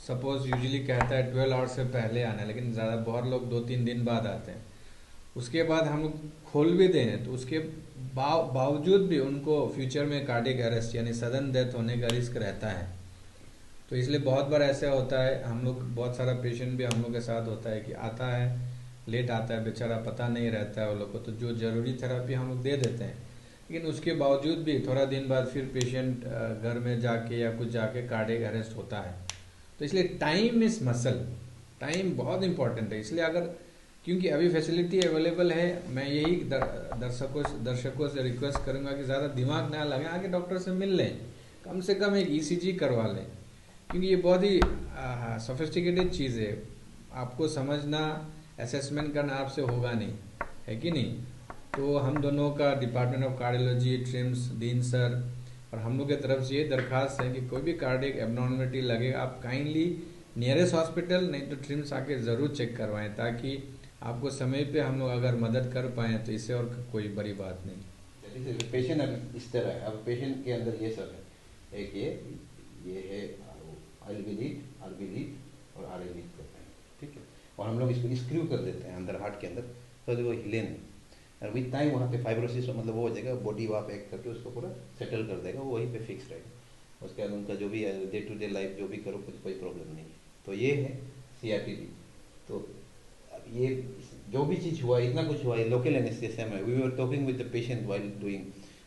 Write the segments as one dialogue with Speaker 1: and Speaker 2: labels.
Speaker 1: Suppose usually कहता है 12 hours से पहले आना है, लेकिन ज़्यादा बहुत लोग 2-3 दिन बाद आते हैं। उसके बाद हम लोग खोल भी दें तो उसके बावजूद भी उनको फ्यूचर में कार्डियक अरेस्ट यानी सडन डेथ होने का रिस्क रहता है। तो इसलिए बहुत बार ऐसा होता है, हम लोग बहुत सारा पेशेंट भी हम लोग के साथ होता है कि आता है, लेट आता है बेचारा, पता नहीं रहता है वो लोग को, तो जो ज़रूरी थेरेपी हम लोग दे देते हैं, लेकिन उसके बावजूद भी थोड़ा दिन बाद फिर पेशेंट घर में जाके या कुछ जाके कार्डियक अरेस्ट होता है। तो इसलिए टाइम इज़ मसल, टाइम बहुत इंपॉर्टेंट है। इसलिए अगर, क्योंकि अभी फैसिलिटी अवेलेबल है, मैं यही दर्शकों से रिक्वेस्ट करूंगा कि ज़्यादा दिमाग ना लगाएं, आके डॉक्टर से मिल लें, कम से कम एक ईसीजी करवा लें, क्योंकि ये बहुत ही सोफिस्टिकेटेड चीज़ है। आपको समझना, असेसमेंट करना आपसे होगा नहीं, है कि नहीं। तो हम दोनों का department of cardiology, TRIMS, Deen sir और हम लोग की तरफ से ये दरखास्त है कि कोई भी कार्डियक एबनॉर्मलिटी लगे, आप काइंडली नियरेस्ट हॉस्पिटल नहीं तो ट्रिम्स आके ज़रूर चेक करवाएं, ताकि आपको समय पे हम लोग अगर मदद कर पाएँ तो इससे और कोई बड़ी बात नहीं।
Speaker 2: पेशेंट अगर इस तरह है, अब पेशेंट के अंदर ये सब है, एक ये है एलवी लीड, आरबी लीड और आर लीड करते हैं, ठीक है। और हम लोग इसको स्क्रू कर देते हैं अंदर हार्ट के अंदर, तो वो हिले नहीं। और विद टाइम वहाँ पे फाइब्रोसिस मतलब वो हो जाएगा, बॉडी वहाँ पे एक्ट करके उसको पूरा सेटल कर देगा, वो वहीं पे फिक्स रहेगा। उसके बाद उनका जो भी डे टू डे लाइफ जो भी करो कुछ कोई प्रॉब्लम नहीं है। तो ये है CRT-D। तो अब ये जो भी चीज़ हुआ, इतना कुछ हुआ, ये लोकल एनेस्थीसिया में we were talking with the patient while doing.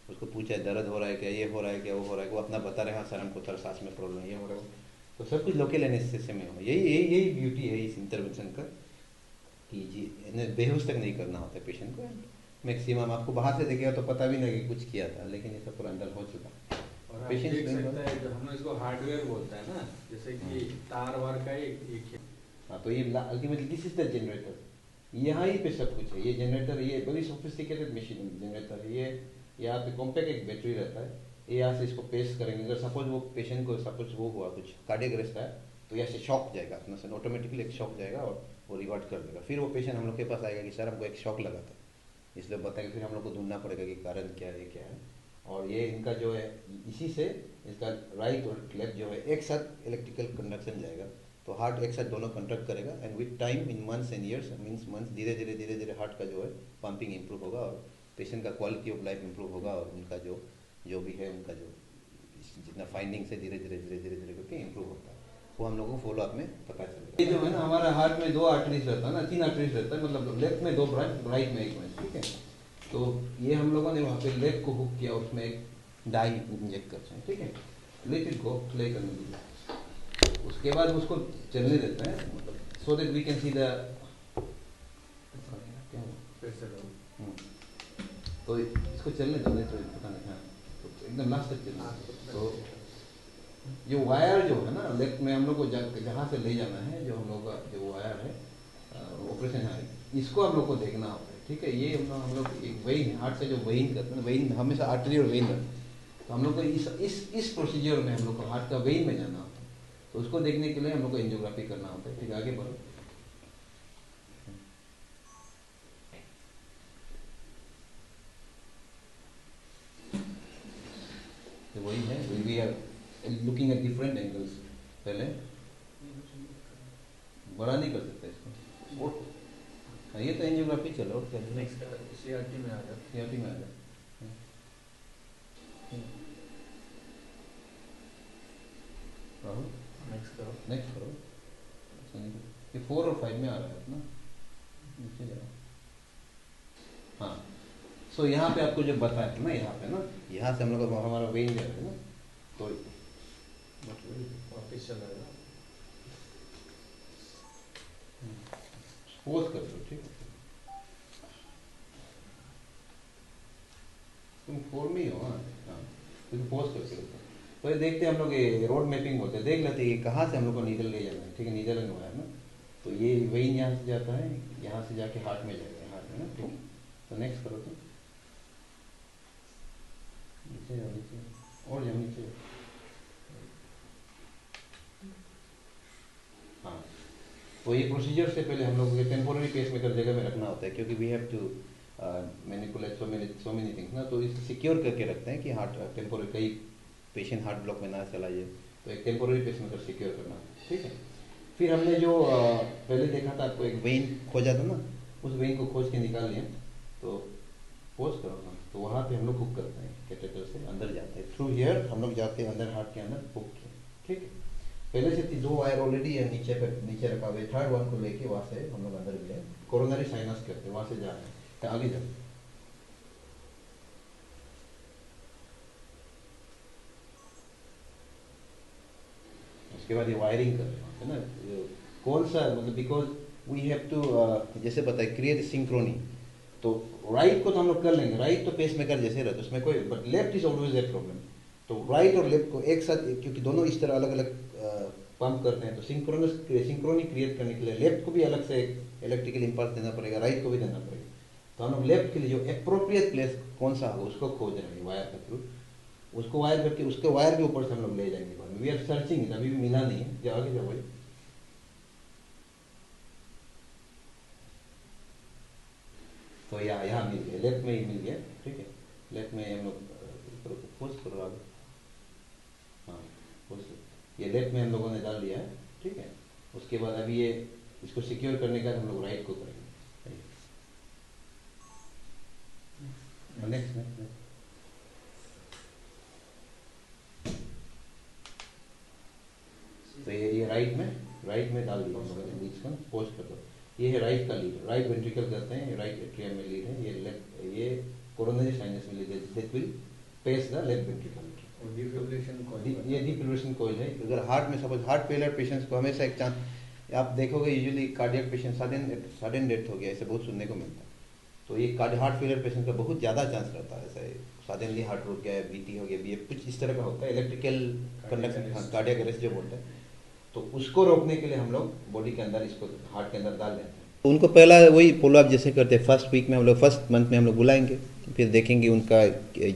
Speaker 2: उसको पूछा है दर्द हो रहा है क्या, ये हो रहा है क्या, वो हो रहा है, वो अपना बता रहे हैं, हाँ सर हमको थोड़ा सांस में प्रॉब्लम ये हो रहा है। तो सब कुछ लोकल एनेस्थीसिया में हो। यही यही यही ब्यूटी है इस इंटरवेंशन का कि जी बेहोश तक नहीं करना होता है पेशेंट को। मैक्सिमम आपको बाहर से देखेगा तो पता भी नहीं कि कुछ किया था, लेकिन ये सब पूरा अंदर हो चुका है।
Speaker 1: और आप देख सकते हैं, जो हम लोग इसको हार्डवेयर बोलते हैं ना, जैसे कि तार वार का एक
Speaker 2: हाँ, तो ये ultimately this is the generator, यहाँ ही पे सब कुछ है। ये जनरेटर, ये बड़ी सोफिस्टिकेटेड मशीन जनरेटर है। ये यहाँ पे कॉम्पैक्ट एक बैटरी रहता है, ये यहाँ से इसको पेस्ट करेंगे। अगर सपोज वो पेशेंट को सपोज वो हुआ कुछ कार्डियक अरेस्ट है, तो यहाँ से शॉक जाएगा अपना से, ऑटोमेटिकली एक शॉक जाएगा और वो रिवर्ट कर देगा। फिर वो पेशेंट हम लोग के पास आएगा कि सर हमको एक शॉक लगा था, इसलिए बताएंगे। फिर हम लोग को ढूंढना पड़ेगा कि कारण क्या है, क्या है। और ये इनका जो है, इसी से इसका राइट और लेफ्ट जो है एक साथ इलेक्ट्रिकल कंडक्शन जाएगा, तो हार्ट एक साथ दोनों कंट्रैक्ट करेगा। And with time in months and years, means months, धीरे धीरे हार्ट का जो है पंपिंग इंप्रूव होगा और पेशेंट का क्वालिटी ऑफ लाइफ इंप्रूव होगा। और उनका जो भी है, उनका जो जितना फाइंडिंग से धीरे धीरे करके इंप्रूव होता है, वो हम लोगों को फॉलो अप में पता चलेगा। ये जो है ना, हमारा हार्ट में 2 आर्टरीज रहता है ना, 3 आर्टरीज रहता है, मतलब लेफ्ट में 2 ब्रांच, राइट में 1 ब्रांच, ठीक है। तो ये हम लोगों ने वहाँ पे लेफ्ट को हुक किया, उसमें एक डाई इंजेक्ट करते हैं, ठीक है। लेट इट गो, प्ले करने दीजिए। उसके बाद उसको चलने देते हैं, मतलब so that we can see the, तो इसको चलने दो, नहीं तो पता नहीं। हाँ, तो एकदम लास्ट तक चलना। तो जो वायर जो है ना लेफ्ट में, हम लोग को जहाँ से ले जाना है, जो हम लोग का जो वायर है ऑपरेशन है, इसको हम लोग को देखना होता है, ठीक है। ये हम लोग एक वेइन, हार्ट से जो वेइन करते हैं, वेइन हमेशा आर्टरी और वेइन रहता है, तो हम लोग को इस प्रोसीजर में हम लोग को हार्ट का वेइन में जाना होता है। तो उसको देखने के लिए हम लोग को एंजियोग्राफी करना होता है। ठीक, आगे बढ़ो। तो वही है, we are looking at different angles. पहले बड़ा नहीं कर सकते इसको, और ये तो एंजियोग्राफी चलो, और क्या
Speaker 1: नेक्स्ट CRT में आ जाए,
Speaker 2: CRT में आ जाए। नेक्स्ट करो। ये 4 और 5 में आ रहा है अपना, नीचे जाओ। हाँ, सो यहाँ पे आपको जो बताया था ना, यहाँ पे ना, यहाँ से हम लोग हमारा वेन जा रहा है ना, तो
Speaker 1: वापिस चला जाएगा,
Speaker 2: पोज कर दो, ठीक है। तुम 4 में ही हो। हाँ, तुम पोज करके रखो। तो ये देखते हैं हम लोग, ये रोड मैपिंग बोलते हैं, देख लेते हैं कहाँ से हम लोग को नीडल ले जाना है, ठीक है। नीडल लगवाया है ना, तो ये वेन यहाँ से जाता है, यहाँ से जाके हार्ट में जाएगा, हार्ट में ना, ठीक है। तो नेक्स्ट करो तुम, नीचे जाओ, नीचे और जाओ, नीचे। हाँ, तो ये प्रोसीजर से पहले हम लोग को टेम्पोररी पेसमेकर जगह में रखना होता है, क्योंकि we have to manipulate so many things ना। तो इसको सिक्योर करके रखते हैं कि हार्ट टेम्पोररी, कई पेशेंट हार्ट ब्लॉक में ना चला जाए, तो एक टेम्पोररी पेसमेकर सिक्योर करना, ठीक है। फिर हमने जो पहले देखा था आपको एक वेन खोजा था ना, उस वेन को खोज के निकाल लिया। तो पोज करो ना, तो वहाँ पे हम लोग हुक करते हैं, कैथेटर से अंदर जाते हैं, थ्रू हियर हम लोग जाते हैं अंदर, हार्ट के अंदर हुक किया, ठीक है। पहले से 2 वायर ऑलरेडी है नीचे पे, नीचे रखा हुआ है, थर्ड वन को लेके वहाँ से हम लोग अंदर गए, कोरोनरी साइनस करते हैं, वहाँ से जा रहे हैं, तो आगे जाओ। उसके बाद ये वायरिंग कर रहे हैं ना, कौन सा मतलब बिकॉज वी हैव टू जैसे पता है क्रिएट सिंक्रोनी, तो राइट को तो हम लोग कर लेंगे, राइट तो पेस मेकर जैसे रहता है उसमें कोई, but left is always a problem. तो राइट और लेफ्ट को एक साथ, क्योंकि दोनों इस तरह अलग अलग पंप करते हैं, तो सिंक्रोनी क्रिएट करने के लिए लेफ्ट को भी अलग से इलेक्ट्रिकल इम्पल्स देना पड़ेगा, राइट को भी देना पड़ेगा। तो हम लोग लेफ्ट के लिए जो अप्रोप्रिएट प्लेस कौन सा होगा उसको खोज रहे हैं वायर के थ्रू, उसको वायर करके उसके वायर के ऊपर से हम लोग ले जाएंगे बाद में। वी आर सर्चिंग, अभी भी मिला नहीं है, जो आगे जाओ भाई। तो यहाँ मिल गया, लेफ्ट में ही मिल गया, ठीक है। लेफ्ट में हम लोग पोस्ट करो आगे, हाँ पोस्ट, ये लेफ्ट में हम लोगों ने डाल दिया है, ठीक है। उसके बाद अभी ये इसको सिक्योर करने का हम लोग राइट को करेंगे। नेक्स्ट तो ये राइट में डाल दिया हम लोगों ने, बीच में पोस्ट कर दो। ये है राइट का लीड, राइट वेंट्रिकल कहते हैं, राइट एट्रियम में लीड है, ये लेफ्ट, ये कोरोनरी साइनस में लीड है, that will pace the left ventricle.
Speaker 1: और डिफिब्रिलेशन कॉइल,
Speaker 2: ये डिफिब्रिलेशन कॉइल है। अगर हार्ट में सपोज हार्ट फेलियर पेशेंट्स को हमेशा एक चांस, आप देखोगे usually cardiac patient sudden death हो गया, ऐसे बहुत सुनने को मिलता है। तो ये हार्ट फेलियर पेशेंट का बहुत ज़्यादा चांस रहता है, ऐसा सडनली हार्ट रुक गया है, बीटी हो गया, बीएफ कुछ इस तरह का होता है, इलेक्ट्रिकल कंडक्शन कार्डियक अरेस्ट जो बोलते हैं। तो उसको रोकने के लिए हम लोग बॉडी के अंदर इसको हार्ट के अंदर डाल देते हैं। उनको पहला वही फॉलोअप जैसे करते हैं, फर्स्ट वीक में हम लोग, फर्स्ट मंथ में हम लोग बुलाएंगे, फिर देखेंगे उनका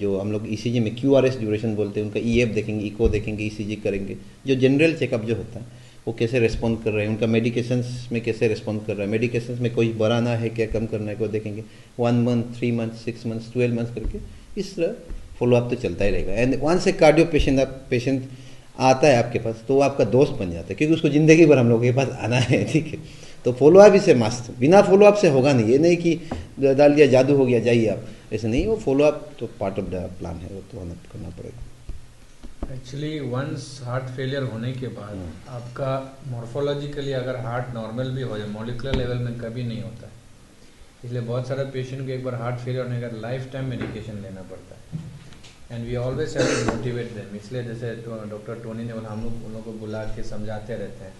Speaker 2: जो हम लोग ईसीजी में क्यूआरएस ड्यूरेशन बोलते हैं, उनका ईएफ देखेंगे, इको देखेंगे, ईसीजी करेंगे, जो जनरल चेकअप जो होता है वो कैसे रिस्पॉन्ड कर रहे हैं, उनका मेडिकेशंस में कैसे रिस्पॉन्ड कर रहा है, मेडिकेशंस में कोई बढ़ाना है क्या, कम करना है, को देखेंगे। 1 मंथ, 3 मंथ, 6 मंथ, 12 मंथ करके इस तरह फॉलोअप तो चलता ही रहेगा। And once a cardio patient आता है आपके पास, तो वो आपका दोस्त बन जाता है, क्योंकि उसको ज़िंदगी भर हम लोगों के पास आना है, ठीक है। तो फॉलोअप इसे मस्त, बिना फॉलोअप से होगा नहीं। ये नहीं कि डाल दिया जादू हो गया जाइए आप, ऐसे नहीं, वो फॉलोअप तो पार्ट ऑफ द प्लान है, वो तो हमें करना पड़ेगा।
Speaker 1: एक्चुअली वंस हार्ट फेलियर होने के बाद आपका मॉर्फोलॉजिकली अगर हार्ट नॉर्मल भी हो जाए, मॉलिकुलर लेवल में कभी नहीं होता है। इसलिए बहुत सारे पेशेंट को एक बार हार्ट फेलियर होने का लाइफ टाइम मेडिकेशन लेना पड़ता है, and we always have to motivate them. इसलिए जैसे डॉक्टर टोनी ने बोला, हम लोग उन लोगों को बुला के समझाते रहते हैं।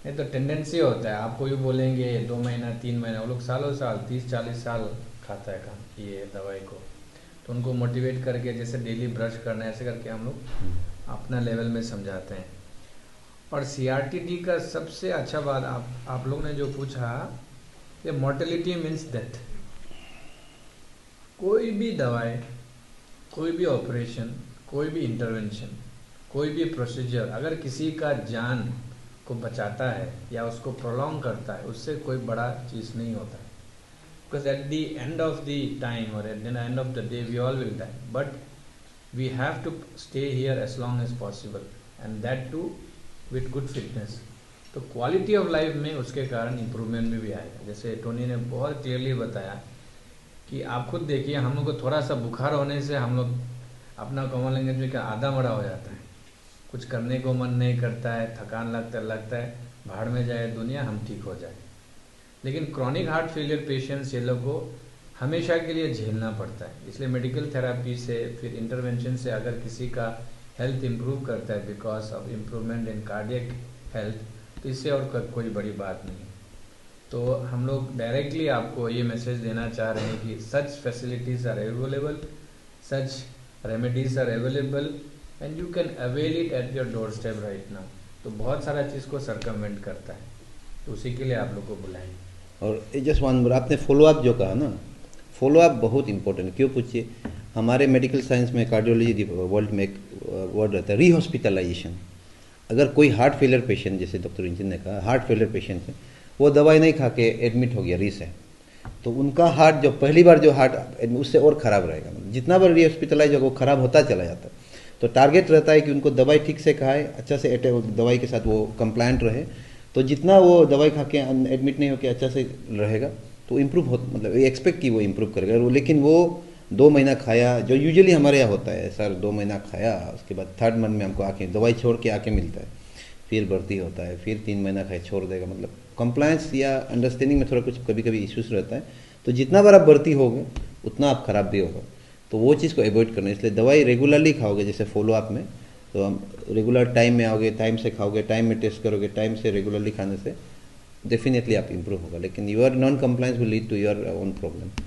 Speaker 1: नहीं तो टेंडेंसी होता है, आपको भी बोलेंगे 2 महीना 3 महीना, वो लोग सालों साल 30-40 साल खाता है काम ये दवाई को। तो उनको मोटिवेट करके जैसे डेली ब्रश करना है, ऐसे करके हम लोग अपना लेवल में समझाते हैं। और सीआरटीडी का सबसे अच्छा बात आप लोग ने जो पूछा, ये मोर्टेलिटी मीन्स डेथ। कोई भी दवाई, कोई भी ऑपरेशन, कोई भी इंटरवेंशन, कोई भी प्रोसीजर अगर किसी का जान को बचाता है या उसको प्रोलॉन्ग करता है, उससे कोई बड़ा चीज़ नहीं होता है। Because at the end of the time or at the end of the day we all will die, but we have to stay here as long as possible and that too with good fitness. तो quality of life में उसके कारण improvement भी आएगा। जैसे Tony ने बहुत clearly बताया कि आप खुद देखिए, हम लोग को थोड़ा सा बुखार होने से हम लोग अपना कॉमन लैंग्वेज में क्या आधा मरा हो जाता है, कुछ करने को मन नहीं करता है, थकान लगता है भाड़ में जाए दुनिया, हम ठीक हो जाए। लेकिन क्रॉनिक हार्ट फेलियर पेशेंट्स, ये लोग को हमेशा के लिए झेलना पड़ता है। इसलिए मेडिकल थेरेपी से, फिर इंटरवेंशन से अगर किसी का हेल्थ इम्प्रूव करता है because of improvement in cardiac health, तो इससे और कोई बड़ी बात नहीं। तो हम लोग डायरेक्टली आपको ये मैसेज देना चाह रहे हैं कि such facilities are available, such remedies are available and you can avail it at your doorstep right now. तो बहुत सारा चीज़ को सर्कमवेंट करता है, तो उसी के लिए आप लोग को बुलाएंगे।
Speaker 2: और जस्ट वन मोर, आपने फॉलोअप जो कहा ना, फॉलोअप बहुत इंपॉर्टेंट। क्यों पूछिए, हमारे मेडिकल साइंस में कार्डियोलॉजी वर्ल्ड में एक वर्ड रहता है रीहॉस्पिटलाइजेशन। अगर कोई हार्ट फेलियर पेशेंट, जैसे डॉक्टर इंजन ने कहा, हार्ट फेलियर पेशेंट है, वो दवाई नहीं खा के एडमिट हो गया रीस है, तो उनका हार्ट जो पहली बार जो हार्ट उससे और ख़राब रहेगा। जितना बार रीहॉस्पिटलाइज होगा वो ख़राब होता चला जाता है। तो टारगेट रहता है कि उनको दवाई ठीक से खाए, अच्छा से दवाई के साथ वो कंप्लायंट रहे। तो जितना वो दवाई खा के एडमिट नहीं होकर अच्छा से रहेगा तो इम्प्रूव हो, मतलब एक्सपेक्ट कि वो इम्प्रूव करेगा वो। लेकिन वो 2 महीना खाया, जो यूजुअली हमारे यहाँ होता है सर, 2 महीना खाया, उसके बाद 3rd मंथ में हमको आके दवाई छोड़ के आके मिलता है, फिर भर्ती होता है, फिर 3 महीना खाए छोड़ देगा। मतलब कंप्लायंस या अंडरस्टैंडिंग में थोड़ा कुछ कभी कभी इश्यूज रहता है। तो जितना बार आप भर्ती होगे उतना आप खराब भी होगा, तो वो चीज़ को अवॉइड करना है। इसलिए दवाई रेगुलरली खाओगे, जैसे फॉलो अप में, तो हम रेगुलर टाइम में आओगे, टाइम से खाओगे, टाइम में टेस्ट करोगे, टाइम से रेगुलरली खाने से डेफिनेटली आप इम्प्रूव होगा। लेकिन your non compliance will lead to your own problem.
Speaker 1: तो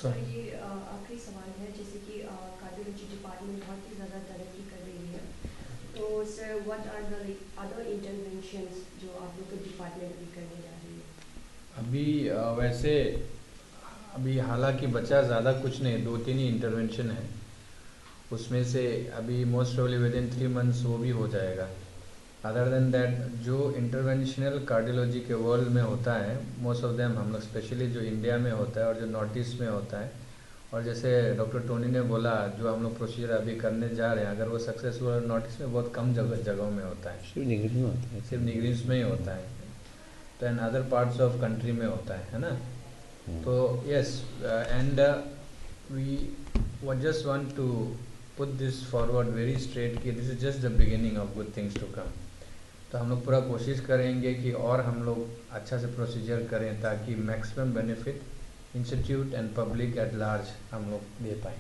Speaker 3: सर ये आखिरी सवाल है, जैसे कि कार्डियोलॉजी डिपार्टमेंट बहुत ही ज़्यादा तरक्की कर रही है, तो sir what are the other interventions जो आप लोग के डिपार्टमेंट भी करने जा रही है?
Speaker 1: अभी वैसे अभी हालांकि बचा ज़्यादा कुछ नहीं, 2-3 ही इंटरवेंशन है, उसमें से अभी most probably with in 3 months वो भी हो जाएगा। अदर देन दैट जो इंटरवेंशनल कार्डियोलॉजी के वर्ल्ड में होता है, मोस्ट ऑफ देम हम लोग स्पेशली जो इंडिया में होता है और जो नॉर्थ ईस्ट में होता है, और जैसे डॉक्टर टोनी ने बोला जो हम लोग प्रोसीजर अभी करने जा रहे हैं, अगर वो सक्सेसफुल, नॉर्थ ईस्ट में बहुत कम जगहों में होता है,
Speaker 2: सिर्फ निगरानी में होता है,
Speaker 1: सिर्फ निगरीज में ही होता है, तो in other parts of country में होता है ना। तो yes, and we just want to put this forward very straight कि this is just the beginning of good things to come. तो हम लोग पूरा कोशिश करेंगे कि और हम लोग अच्छा से प्रोसीजर करें ताकि maximum benefit institute and public at large हम लोग दे पाएँ।